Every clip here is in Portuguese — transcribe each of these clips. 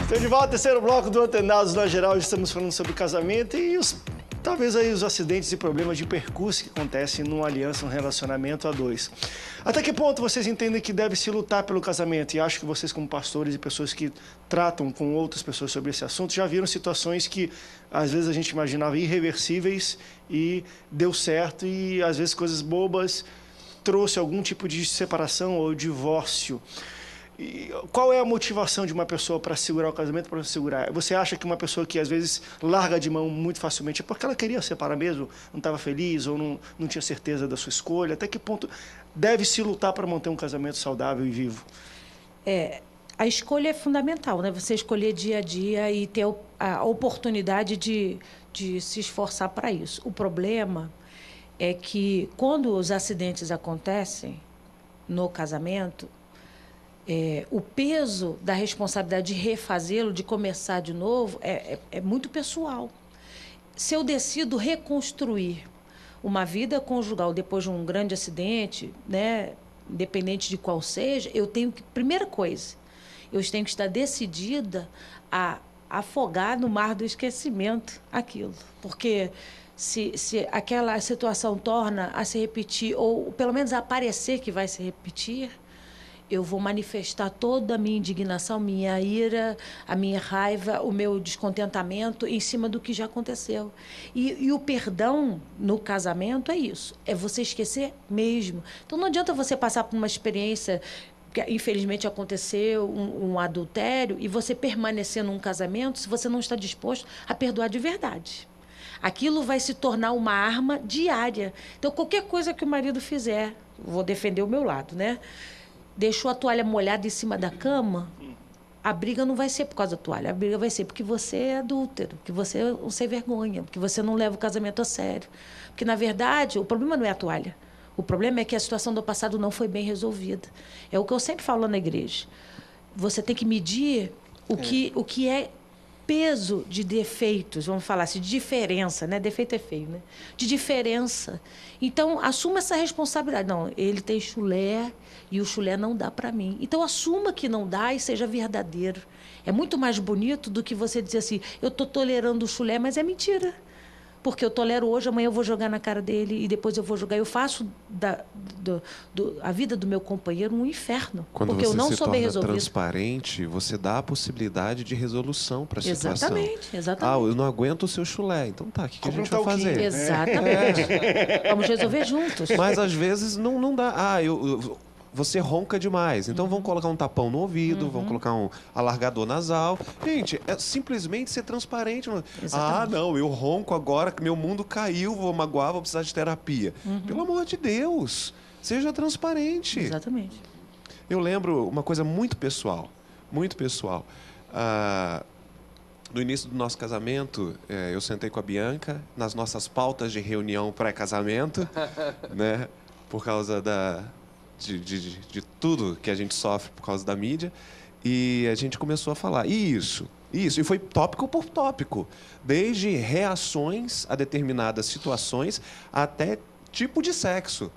Então, de volta ao terceiro bloco do Antenados na Geral, estamos falando sobre casamento e talvez aí os acidentes e problemas de percurso que acontecem numa aliança, num relacionamento a dois. Até que ponto vocês entendem que deve se lutar pelo casamento? E acho que vocês, como pastores e pessoas que tratam com outras pessoas sobre esse assunto, já viram situações que às vezes a gente imaginava irreversíveis e deu certo, e às vezes coisas bobas trouxe algum tipo de separação ou divórcio. E qual é a motivação de uma pessoa para segurar o casamento, para segurar? Você acha que uma pessoa que às vezes larga de mão muito facilmente é porque ela queria separar mesmo, não estava feliz ou não tinha certeza da sua escolha? Até que ponto deve se lutar para manter um casamento saudável e vivo? A escolha é fundamental, né? Você escolher dia a dia e ter a oportunidade de se esforçar para isso. O problema é que quando os acidentes acontecem no casamento, o peso da responsabilidade de refazê-lo, de começar de novo, é muito pessoal. Se eu decido reconstruir uma vida conjugal depois de um grande acidente, né, independente de qual seja, eu tenho que, primeira coisa, eu tenho que estar decidida a afogar no mar do esquecimento aquilo. Porque se aquela situação torna a se repetir, ou pelo menos a parecer que vai se repetir, eu vou manifestar toda a minha indignação, minha ira, a minha raiva, o meu descontentamento em cima do que já aconteceu. E o perdão no casamento é isso, é você esquecer mesmo. Então não adianta você passar por uma experiência que infelizmente aconteceu, um adultério, e você permanecer num casamento se você não está disposto a perdoar de verdade. Aquilo vai se tornar uma arma diária. Então qualquer coisa que o marido fizer, vou defender o meu lado, né? Deixou a toalha molhada em cima da cama, a briga não vai ser por causa da toalha, a briga vai ser porque você é adúltero, porque você é um sem vergonha, porque você não leva o casamento a sério. Porque, na verdade, o problema não é a toalha. O problema é que a situação do passado não foi bem resolvida. É o que eu sempre falo na igreja. Você tem que medir o que é peso de defeitos, vamos falar assim, de diferença, né? Defeito é feio, né? De diferença. Então, assuma essa responsabilidade. Não, ele tem chulé e o chulé não dá para mim. Então, assuma que não dá e seja verdadeiro. É muito mais bonito do que você dizer assim, eu estou tolerando o chulé, mas é mentira. Porque eu tolero hoje, amanhã eu vou jogar na cara dele e depois eu vou jogar. Eu faço a vida do meu companheiro um inferno. Quando porque eu não você sou se bem torna resolvido. Transparente, você dá a possibilidade de resolução para a situação. Exatamente. Ah, eu não aguento o seu chulé. Então tá, o que a gente vai Compra um fazer? Exatamente. Vamos resolver juntos. Mas às vezes não dá. Você ronca demais. Então vamos colocar um tapão no ouvido, vamos colocar um alargador nasal. Gente, é simplesmente ser transparente. Exatamente. Não, eu ronco agora que meu mundo caiu, vou magoar, vou precisar de terapia. Pelo amor de Deus, seja transparente. Exatamente. Eu lembro uma coisa muito pessoal, muito pessoal. No início do nosso casamento, eu sentei com a Bianca nas nossas pautas de reunião pré-casamento, né, por causa de tudo que a gente sofre por causa da mídia, e a gente começou a falar isso, e foi tópico por tópico, desde reações a determinadas situações até tipo de sexo.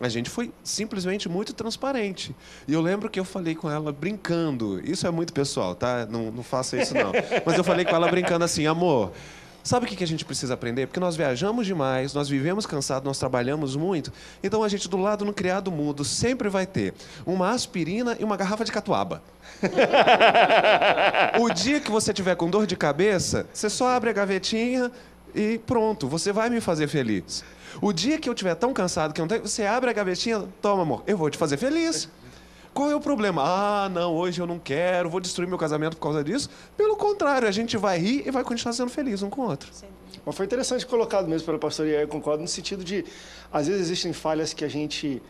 A gente foi simplesmente muito transparente. E eu lembro que eu falei com ela brincando, isso é muito pessoal, tá? Não faça isso não. Mas eu falei com ela brincando assim, amor, sabe o que a gente precisa aprender? Porque nós viajamos demais, nós vivemos cansados, nós trabalhamos muito. Então, a gente, do lado no criado mudo, sempre vai ter uma aspirina e uma garrafa de catuaba. O dia que você tiver com dor de cabeça, você só abre a gavetinha e pronto, você vai me fazer feliz. O dia que eu estiver tão cansado que não tem, você abre a gavetinha, toma, amor, eu vou te fazer feliz. Qual é o problema? Não, hoje eu não quero, vou destruir meu casamento por causa disso. Pelo contrário, a gente vai rir e vai continuar sendo feliz um com o outro. Mas foi interessante colocado mesmo pela pastora, e eu concordo no sentido de, às vezes existem falhas que a gente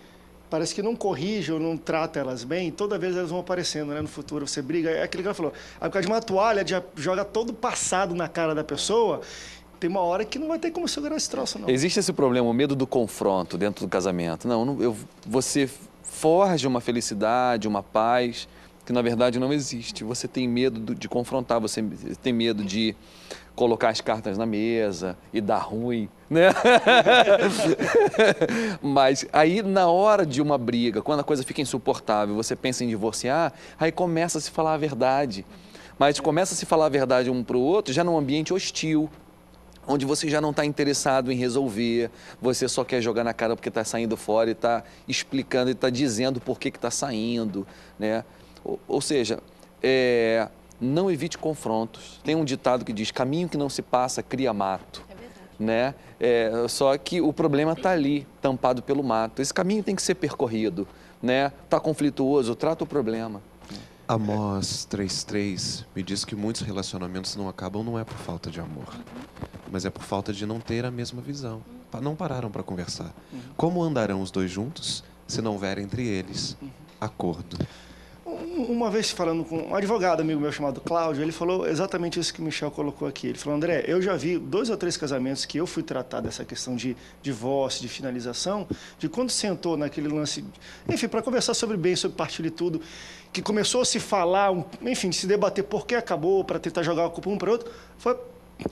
parece que não corrige ou não trata elas bem, e toda vez elas vão aparecendo, né? No futuro você briga, é aquilo que ela falou, por causa de uma toalha, já joga todo o passado na cara da pessoa, tem uma hora que não vai ter como segurar esse troço, não. Existe esse problema, o medo do confronto dentro do casamento. Você forja uma felicidade, uma paz, que na verdade não existe. Você tem medo de confrontar, você tem medo de colocar as cartas na mesa e dar ruim, né? Mas aí, na hora de uma briga, quando a coisa fica insuportável, você pensa em divorciar, aí começa a se falar a verdade. Mas começa a se falar a verdade um para o outro já num ambiente hostil, onde você já não está interessado em resolver, você só quer jogar na cara porque está saindo fora e está explicando e está dizendo por que está saindo, né? Ou seja, não evite confrontos. Tem um ditado que diz, caminho que não se passa cria mato. É verdade. Né? Só que o problema está ali, tampado pelo mato. Esse caminho tem que ser percorrido, né? Está conflituoso, trata o problema. Amós 3:3 me diz que muitos relacionamentos não acabam não é por falta de amor, mas é por falta de não ter a mesma visão. Não pararam para conversar. Como andarão os dois juntos se não houver entre eles acordo? Uma vez falando com um advogado amigo meu chamado Cláudio, ele falou exatamente isso que o Michel colocou aqui. Ele falou, André, eu já vi 2 ou 3 casamentos que eu fui tratar dessa questão de divórcio, de finalização, de quando sentou naquele lance, enfim, para conversar sobre bem, sobre partilha e tudo, que começou a se falar, enfim, de se debater por que acabou, para tentar jogar a culpa um para o outro,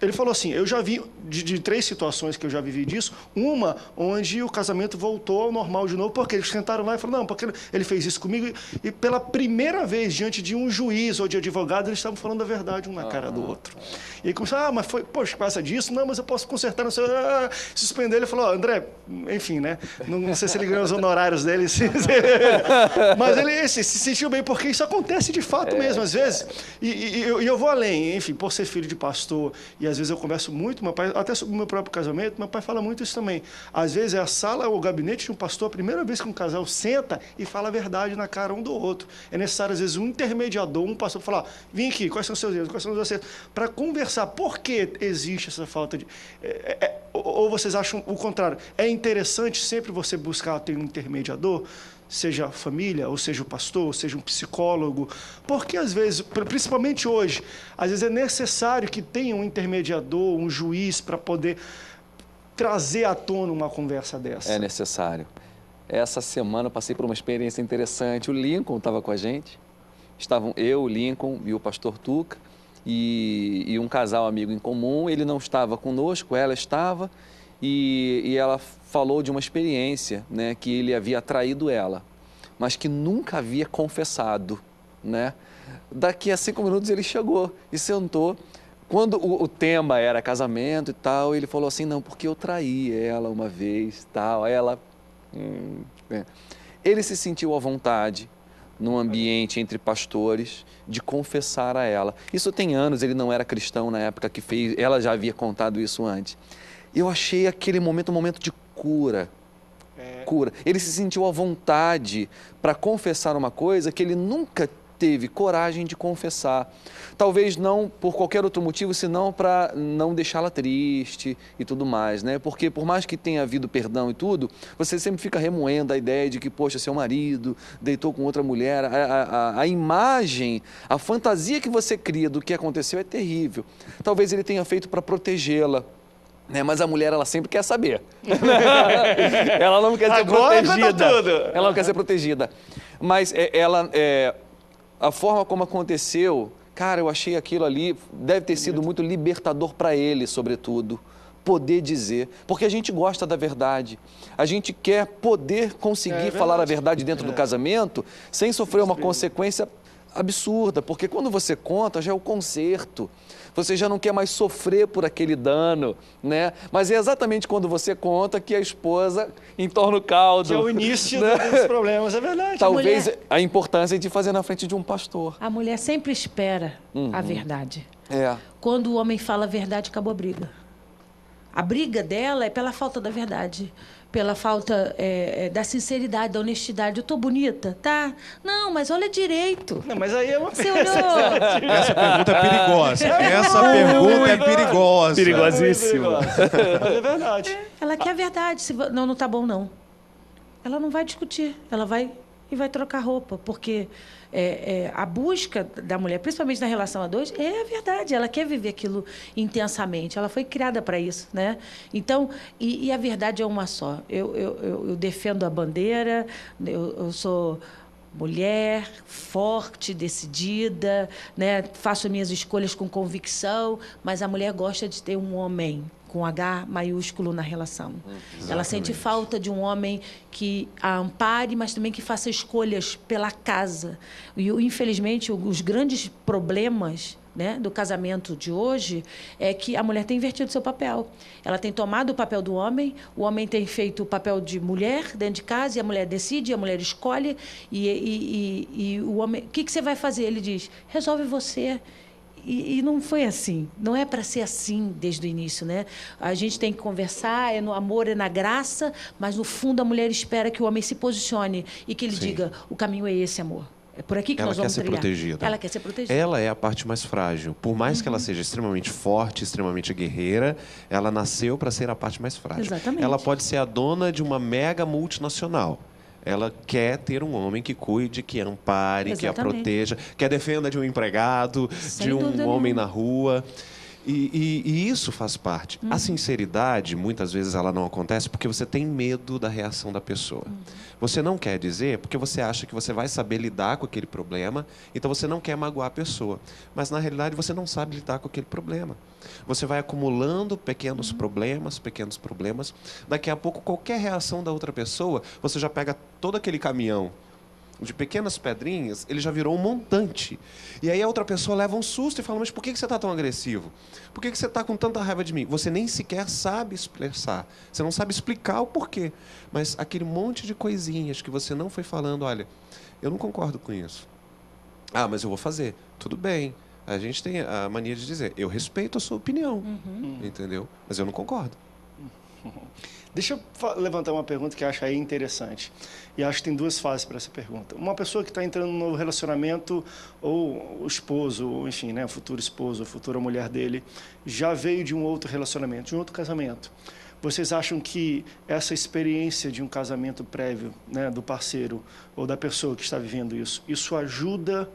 ele falou assim, eu já vi de 3 situações que eu já vivi disso, uma onde o casamento voltou ao normal de novo, porque eles sentaram lá e falaram, não, porque ele fez isso comigo, e pela primeira vez, diante de um juiz ou de advogado, eles estavam falando a verdade um na cara do outro. E aí começou, mas foi, poxa, passa disso? Não, mas eu posso consertar, não sei, suspender. Ele falou, André, enfim, né, não sei se ele ganhou os honorários dele, mas ele se sentiu bem, porque isso acontece de fato mesmo, às vezes, e eu vou além, enfim, por ser filho de pastor, e às vezes eu converso muito, meu pai, até sobre o meu próprio casamento, meu pai fala muito isso também. Às vezes é a sala ou o gabinete de um pastor, a primeira vez que um casal senta e fala a verdade na cara um do outro. É necessário, às vezes, um intermediador, um pastor, falar, vem aqui, quais são os seus erros, quais são os acertos, para conversar. Por que existe essa falta de... ou vocês acham o contrário? É interessante sempre você buscar ter um intermediador? Seja a família, ou seja o pastor, ou seja um psicólogo, porque às vezes, principalmente hoje, às vezes é necessário que tenha um intermediador, um juiz, para poder trazer à tona uma conversa dessa. É necessário. Essa semana eu passei por uma experiência interessante. O Lincoln estava com a gente, estavam eu, o Lincoln e o pastor Tuca, e um casal amigo em comum. Ele não estava conosco, ela estava, e ela falou de uma experiência, né, que ele havia traído ela, mas que nunca havia confessado, né? Daqui a 5 minutos ele chegou e sentou. Quando o tema era casamento e tal, ele falou assim, não, porque eu traí ela uma vez, tal. Ela, Ele se sentiu à vontade num ambiente entre pastores de confessar a ela. Isso tem anos, ele não era cristão na época que fez, ela já havia contado isso antes. Eu achei aquele momento um momento de cura. Cura. Ele se sentiu à vontade para confessar uma coisa que ele nunca teve coragem de confessar. Talvez não por qualquer outro motivo, senão para não deixá-la triste e tudo mais, né? Porque por mais que tenha havido perdão e tudo, você sempre fica remoendo a ideia de que, poxa, seu marido deitou com outra mulher. A imagem, a fantasia que você cria do que aconteceu é terrível. Talvez ele tenha feito para protegê-la. Mas a mulher, ela sempre quer saber. Ela não quer ser protegida. Ela não quer ser protegida. Mas a forma como aconteceu, cara, eu achei aquilo ali, deve ter sido muito libertador para ele, sobretudo, poder dizer. Porque a gente gosta da verdade. A gente quer poder conseguir falar a verdade dentro do casamento sem sofrer uma consequência absurda. Porque quando você conta, já é o conserto. Você já não quer mais sofrer por aquele dano, né? Mas é exatamente quando você conta que a esposa entorna o caldo. Que é o início dos problemas, é verdade. Talvez a importância de fazer na frente de um pastor. A mulher sempre espera a verdade. Quando o homem fala a verdade, acabou a briga. A briga dela é pela falta da verdade. Pela falta da sinceridade, da honestidade. Eu tô bonita, tá? Não, mas olha direito. Não, mas aí é uma Você olhou. Essa pergunta é perigosa. Essa pergunta é perigosa. Perigosíssima. Mas é verdade. Ela quer a verdade. Não tá bom, não. Ela não vai discutir. Ela vai e vai trocar roupa. Porque a busca da mulher, principalmente na relação a dois, é a verdade. Ela quer viver aquilo intensamente. Ela foi criada para isso, né? Então, e a verdade é uma só. Eu defendo a bandeira, eu sou mulher, forte, decidida, né? Faço minhas escolhas com convicção, mas a mulher gosta de ter um homem com H maiúsculo na relação. Ela sente falta de um homem que a ampare, mas também que faça escolhas pela casa. E, infelizmente, os grandes problemas, né, do casamento de hoje é que a mulher tem invertido seu papel. Ela tem tomado o papel do homem, o homem tem feito o papel de mulher dentro de casa, e a mulher decide, a mulher escolhe, e o homem... O que você vai fazer? Ele diz, resolve você. E não foi assim. Não é para ser assim desde o início, né? A gente tem que conversar, é no amor, é na graça, mas, no fundo, a mulher espera que o homem se posicione e que ele diga, o caminho é esse, amor. É por aqui que nós vamos trilhar. Ela quer ser protegida. Ela quer ser protegida. Ela é a parte mais frágil. Por mais que ela seja extremamente forte, extremamente guerreira, ela nasceu para ser a parte mais frágil. Exatamente. Ela pode ser a dona de uma mega multinacional. Ela quer ter um homem que cuide, que ampare, que a proteja, que a defenda de um empregado, de um homem na rua. E isso faz parte. A sinceridade, muitas vezes, ela não acontece porque você tem medo da reação da pessoa. Você não quer dizer porque você acha que você vai saber lidar com aquele problema, então você não quer magoar a pessoa. Mas, na realidade, você não sabe lidar com aquele problema. Você vai acumulando pequenos problemas. Daqui a pouco, qualquer reação da outra pessoa, você já pega todo aquele caminhão de pequenas pedrinhas, ele já virou um montante. E aí a outra pessoa leva um susto e fala, mas por que você está tão agressivo? Por que você está com tanta raiva de mim? Você nem sequer sabe expressar. Você não sabe explicar o porquê. Mas aquele monte de coisinhas que você não foi falando, olha, eu não concordo com isso. Ah, mas eu vou fazer. Tudo bem. A gente tem a mania de dizer, eu respeito a sua opinião. Entendeu? Mas eu não concordo. Deixa eu levantar uma pergunta que eu acho aí interessante. E acho que tem duas fases para essa pergunta. Uma pessoa que está entrando num novo relacionamento, ou o esposo, ou enfim, né, o futuro esposo, a futura mulher dele, já veio de um outro relacionamento, de um outro casamento. Vocês acham que essa experiência de um casamento prévio, né, do parceiro ou da pessoa que está vivendo isso ajuda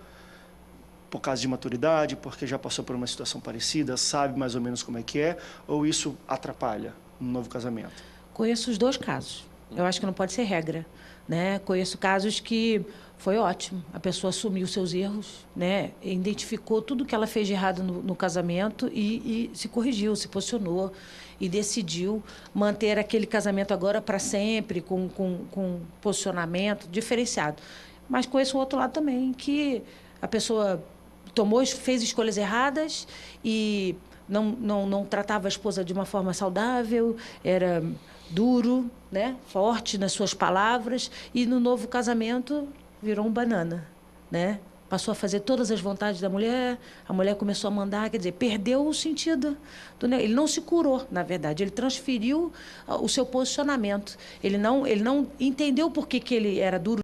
por causa de maturidade, porque já passou por uma situação parecida, sabe mais ou menos como é que é, ou isso atrapalha no novo casamento? Conheço os dois casos. Eu acho que não pode ser regra, né? Conheço casos que foi ótimo. A pessoa assumiu seus erros, né? Identificou tudo que ela fez de errado no casamento e se corrigiu, se posicionou e decidiu manter aquele casamento agora para sempre, com posicionamento diferenciado. Mas conheço o outro lado também, que a pessoa fez escolhas erradas e não tratava a esposa de uma forma saudável, era duro, né? Forte nas suas palavras, e no novo casamento virou um banana, né? Passou a fazer todas as vontades da mulher, a mulher começou a mandar, quer dizer, perdeu o sentido. Ele não se curou, na verdade, ele transferiu o seu posicionamento. Ele não entendeu por que ele era duro